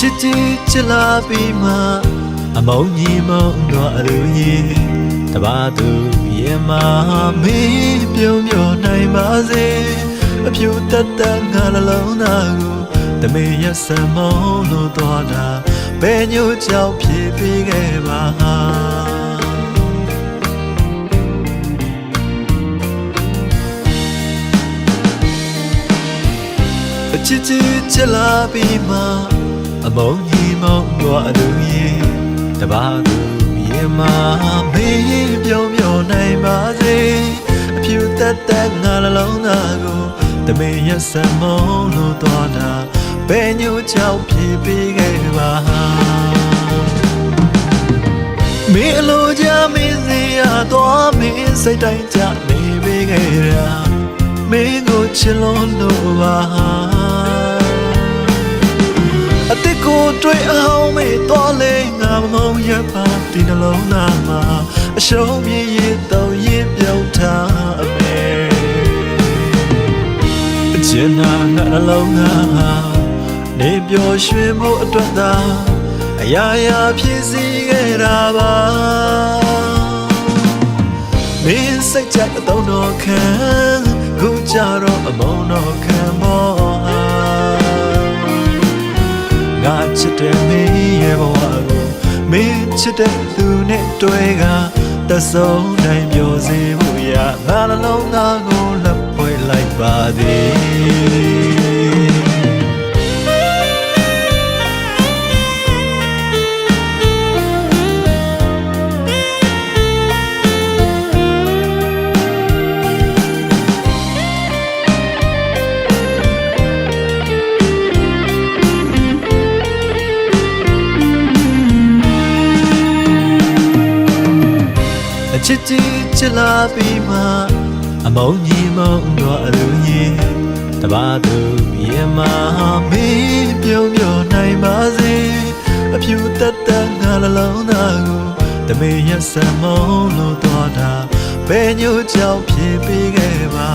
ချစ်ချစ်လာပြီးမှအမုံညီမုံတော့အလူကြီးတပါသူရဲ့မမေးပြုံးပြောနိုင်ပါစေအဖြူတက်တက်ငါနှလုံးသားကိုတမေရစမောင်းလို့တော့တာဘယ်ညို့ကြောင့်ဖြစ်ပြီးခဲ့ပါချစ်ချစ်လာပြီးမှအမုံညီမုံတော့အလူကြီးတပါသူရဲ့မမေးပြုံးပြောနိုင်ပါစေအဖြူတက်တက်ငါနှလုံးသားကိုတမေရစမောင်းလို့တော့တာဘယ်ညို့ကြောင့်ဖြစ်ပြီးခဲ့ပါမင်းအလိုချမင်းစီရတော့မင်းစိတ်တိုင်းကြနေပြီးခဲ့တာမင်းကိုချစ်လို့ပါအတိတ်ကိုတွေ့အောင်မေးတော့လေငါမမုံရပါဒီနှလုံးသားမှာအရှုံးပြေးရတော့ရင်ပြုတ်ထားအမေကျင်နာငါနှလုံးသားနေပျော်ရွှင်မှုအတွက်သာအရာရာဖြစ်စီခဲ့တာပါမင်းစိတ်ကြိုက်အသုံးတော်ခံခုကြတော့အမုန်းတော်ခံမောငါချစ်တဲ့မင်းရဲ့ဘဝကိုမင်းချစ်တဲ့သူနဲ့တွေ့ကတဆုံးနိုင်ပြောစေဖို့ရငါနှလုံးသားကိုလက်ပွေလိုက်ပါသည်ချစ်ချစ်လာပြီးမှအမုံညီမုံတော့အလူကြီးတပါသူရဲ့မမေးပြုံးပြောနိုင်ပါစေအဖြူတက်တက်ငါနှလုံးသားကိုတမေရစမောင်းလို့တော့တာဘယ်ညို့ကြောင့်ဖြစ်ပြီးခဲ့ပါ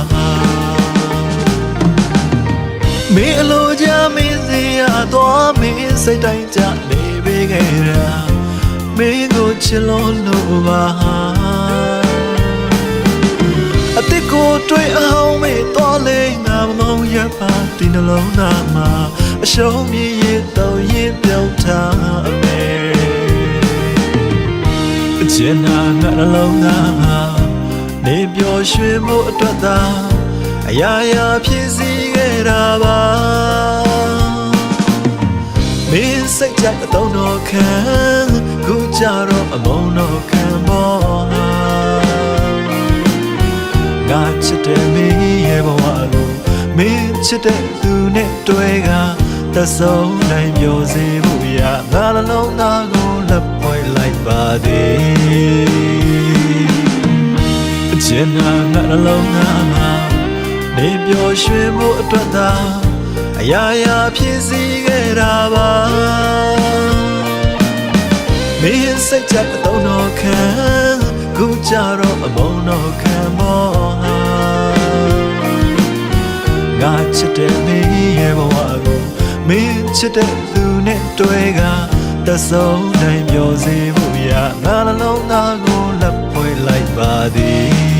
မင်းအလိုချမင်းစီရတော့မင်းစိတ်တိုင်းကြနေပြီးခဲ့တာမင်းကိုချစ်လို့ပါအတိတ်ကိုတွေ့အောင်မေးတော့လေငါမမုံရပါဒီနှလုံးသားမှာအရှုံးပြေးရတော့ရင်ပြုတ်ထားအမေကျင်နာငါနှလုံးသားနေပျော်ရွှင်မှုအတွက်သာအရာရာဖြစ်စီခဲ့တာပါမင်းစိတ်ကြိုက်အသုံးတော်ခံခုကြတော့အမုန်းတော်ခံပေါ်ငါချစ်တဲ့မင်းရဲ့ဘဝကိုမင်းချစ်တဲ့သူနဲ့တွေ့ကတဆုံးနိုင်ပြောစေဖို့ရငါနှလုံးသားကိုလက်ပွေလိုက်ပါသည်ကျင်နာငါနှလုံးသားနေပျော်ရွှင်မှုအတွက်သာအရာရာဖြစ်စီခဲ့တာပါမင်းစိတ်ကြအသုံးတော်ခံခုကြတော့အမုန်းတော်ခံမောငါချစ်တဲ့မင်းရဲ့ဘဝကိုမင်းချစ်တဲ့သူနဲ့တွေ့ကတဆုံးနိုင်ပြောစေဖို့ရငါနှလုံးသားကိုလက်ပွေလိုက်ပါသည်